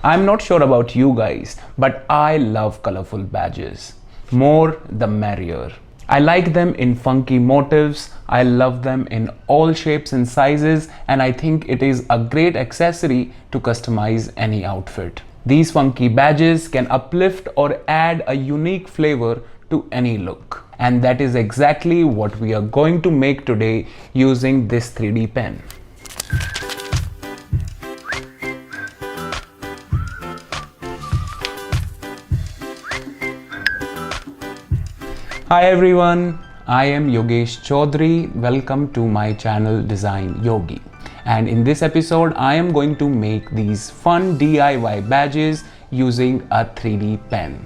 I'm not sure about you guys, but I love colorful badges. More the merrier. I like them in funky motifs, I love them in all shapes and sizes, and I think it is a great accessory to customize any outfit. These funky badges can uplift or add a unique flavor to any look. And that is exactly what we are going to make today using this 3D pen. Hi everyone, I am Yogesh Chaudhary. Welcome to my channel Design Yogi. And in this episode, I am going to make these fun DIY badges using a 3D pen.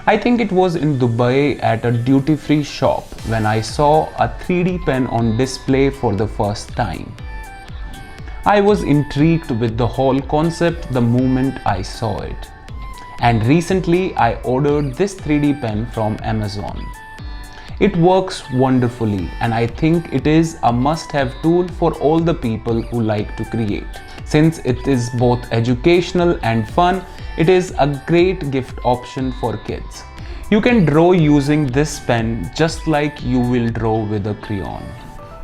I think it was in Dubai at a duty-free shop when I saw a 3D pen on display for the first time. I was intrigued with the whole concept the moment I saw it. And recently I ordered this 3D pen from Amazon. It works wonderfully and I think it is a must-have tool for all the people who like to create. Since it is both educational and fun, it is a great gift option for kids. You can draw using this pen just like you will draw with a crayon.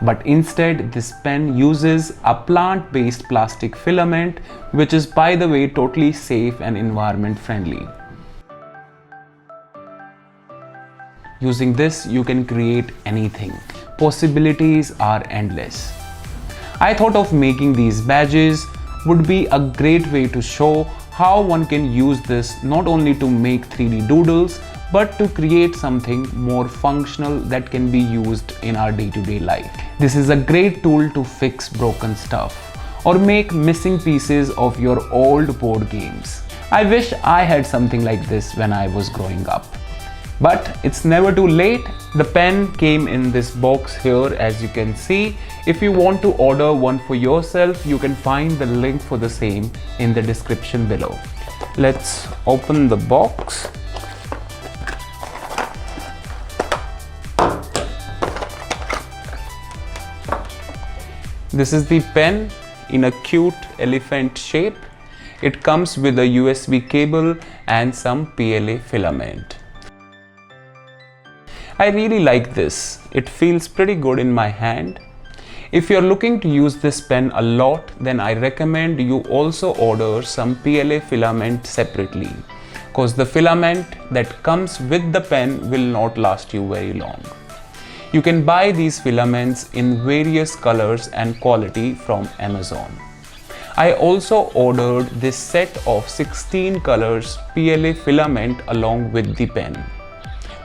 But instead, this pen uses a plant-based plastic filament, which is, by the way, totally safe and environment friendly. Using this, you can create anything. Possibilities are endless. I thought of making these badges would be a great way to show how one can use this not only to make 3D doodles, but to create something more functional that can be used in our day-to-day life. This is a great tool to fix broken stuff or make missing pieces of your old board games. I wish I had something like this when I was growing up. But it's never too late. The pen came in this box here, as you can see. If you want to order one for yourself, you can find the link for the same in the description below. Let's open the box. This is the pen in a cute elephant shape. It comes with a USB cable and some PLA filament. I really like this. It feels pretty good in my hand. If you're looking to use this pen a lot, then I recommend you also order some PLA filament separately, because the filament that comes with the pen will not last you very long. You can buy these filaments in various colors and quality from Amazon. I also ordered this set of 16 colors PLA filament along with the pen.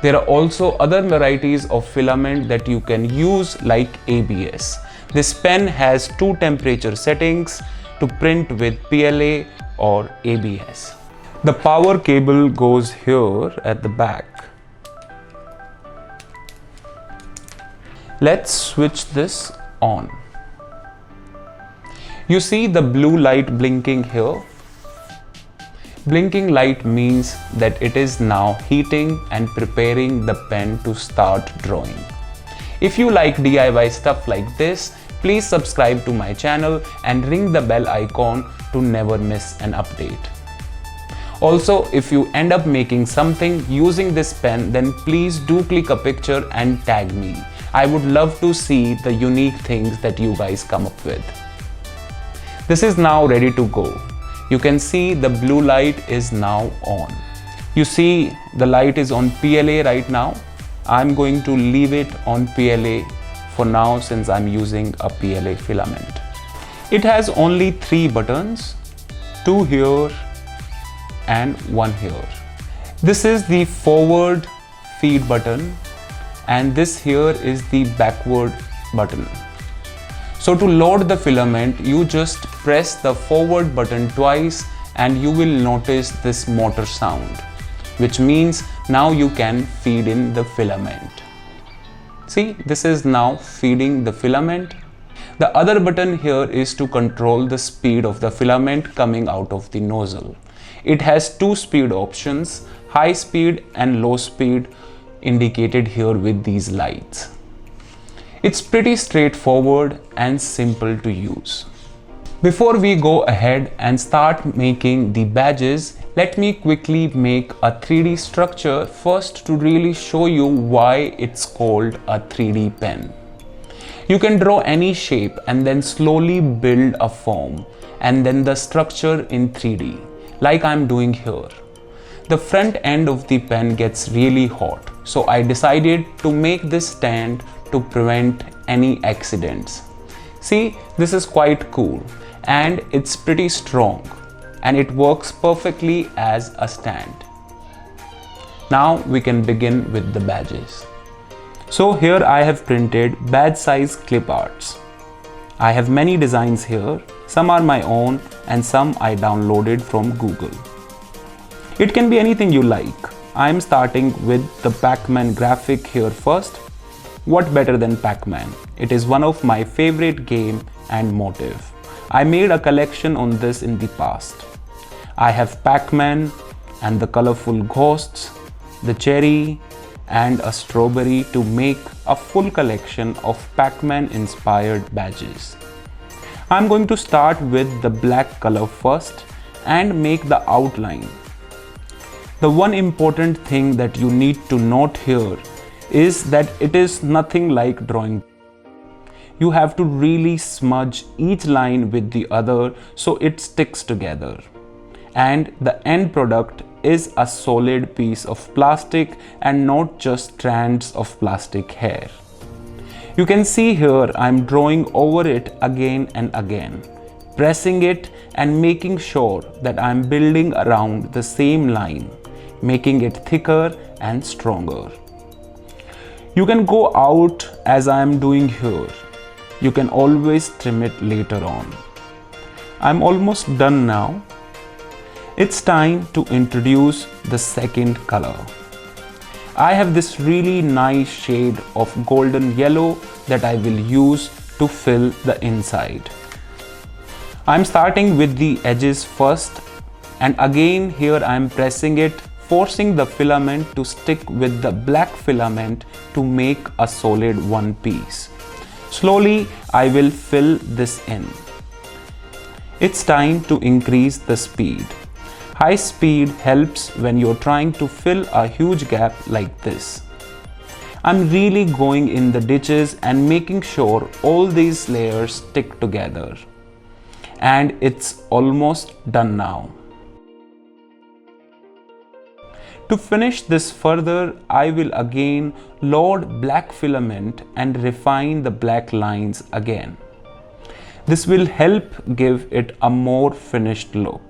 There are also other varieties of filament that you can use like ABS. This pen has two temperature settings to print with PLA or ABS. The power cable goes here at the back. Let's switch this on. You see the blue light blinking here? Blinking light means that it is now heating and preparing the pen to start drawing. If you like DIY stuff like this, please subscribe to my channel and ring the bell icon to never miss an update. Also, if you end up making something using this pen, then please do click a picture and tag me. I would love to see the unique things that you guys come up with. This is now ready to go. You can see the blue light is now on. You see the light is on PLA right now. I'm going to leave it on PLA for now since I'm using a PLA filament. It has only 3 buttons, 2 here and 1 here. This is the forward feed button and this here is the backward button. So to load the filament, you just press the forward button twice and you will notice this motor sound, which means now you can feed in the filament. See, this is now feeding the filament. The other button here is to control the speed of the filament coming out of the nozzle. It has 2 speed options, high speed and low speed, indicated here with these lights. It's pretty straightforward and simple to use. Before we go ahead and start making the badges, let me quickly make a 3D structure first to really show you why it's called a 3D pen. You can draw any shape and then slowly build a form and then the structure in 3D, like I'm doing here. The front end of the pen gets really hot, so I decided to make this stand to prevent any accidents. See, this is quite cool and it's pretty strong and it works perfectly as a stand. Now we can begin with the badges. So here I have printed badge size clip arts. I have many designs here, some are my own and some I downloaded from Google. It can be anything you like. I am starting with the Pac-Man graphic here first. What better than Pac-Man? It is one of my favorite game and motif. I made a collection on this in the past. I have Pac-Man and the colorful ghosts, the cherry and a strawberry to make a full collection of Pac-Man inspired badges. I'm going to start with the black color first and make the outline. The one important thing that you need to note here is that it is nothing like drawing. You have to really smudge each line with the other so it sticks together. And the end product is a solid piece of plastic and not just strands of plastic hair. You can see here I'm drawing over it again and again, pressing it and making sure that I'm building around the same line, making it thicker and stronger. You can go out as I am doing here. You can always trim it later on. I'm almost done now. It's time to introduce the second color. I have this really nice shade of golden yellow that I will use to fill the inside. I'm starting with the edges first, and again here I'm pressing it, forcing the filament to stick with the black filament to make a solid one piece. Slowly I will fill this in. It's time to increase the speed. High speed helps when you're trying to fill a huge gap like this. I'm really going in the ditches and making sure all these layers stick together. And it's almost done now. To finish this further, I will again load black filament and refine the black lines again. This will help give it a more finished look.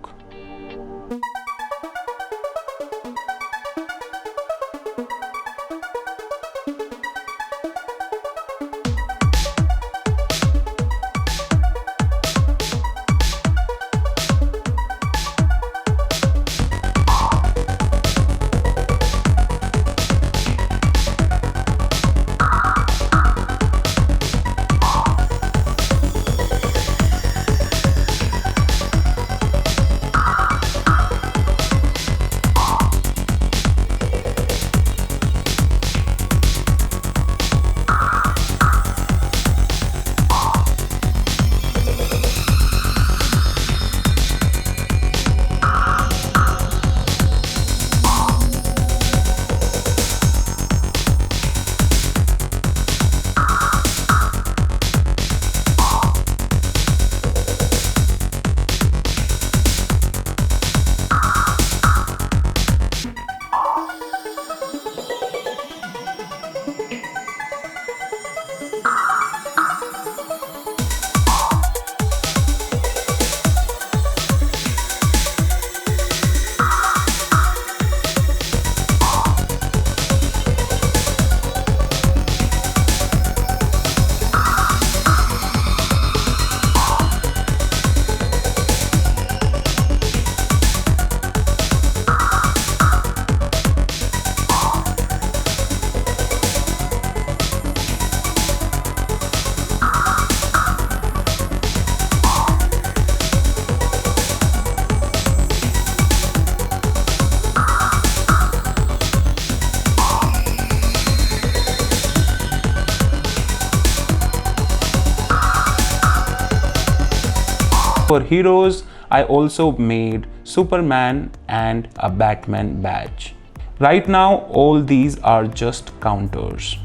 For heroes, I also made Superman and a Batman badge. Right now, all these are just counters.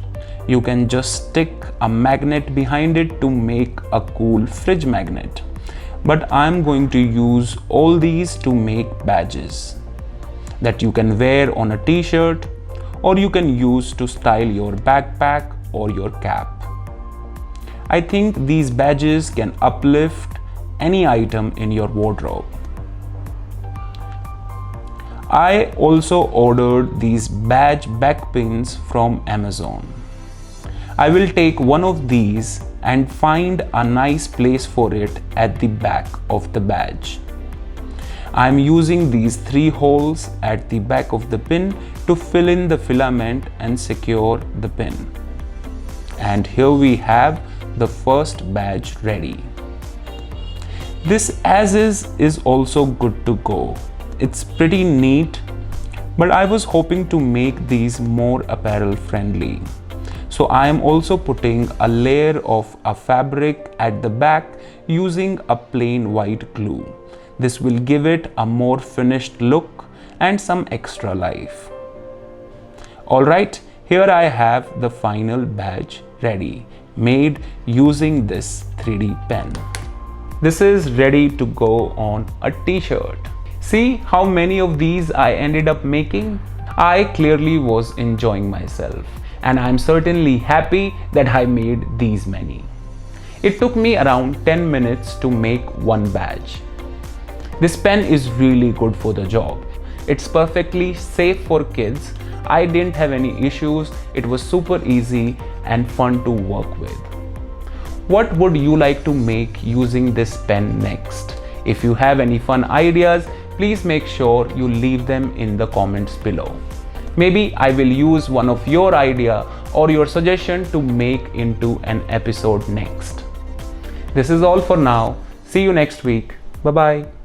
You can just stick a magnet behind it to make a cool fridge magnet. But I'm going to use all these to make badges that you can wear on a t-shirt, or you can use to style your backpack or your cap. I think these badges can uplift any item in your wardrobe. I also ordered these badge back pins from Amazon. I will take one of these and find a nice place for it at the back of the badge. I am using these 3 holes at the back of the pin to fill in the filament and secure the pin. And here we have the first badge ready. This as is also good to go. It's pretty neat, but I was hoping to make these more apparel friendly. So I am also putting a layer of a fabric at the back using a plain white glue. This will give it a more finished look and some extra life. Alright, here I have the final badge ready, made using this 3D pen. This is ready to go on a t-shirt. See how many of these I ended up making? I clearly was enjoying myself, and I'm certainly happy that I made these many. It took me around 10 minutes to make one badge. This pen is really good for the job. It's perfectly safe for kids. I didn't have any issues. It was super easy and fun to work with. What would you like to make using this pen next? If you have any fun ideas, please make sure you leave them in the comments below. Maybe I will use one of your idea or your suggestion to make into an episode next. This is all for now. See you next week. Bye bye.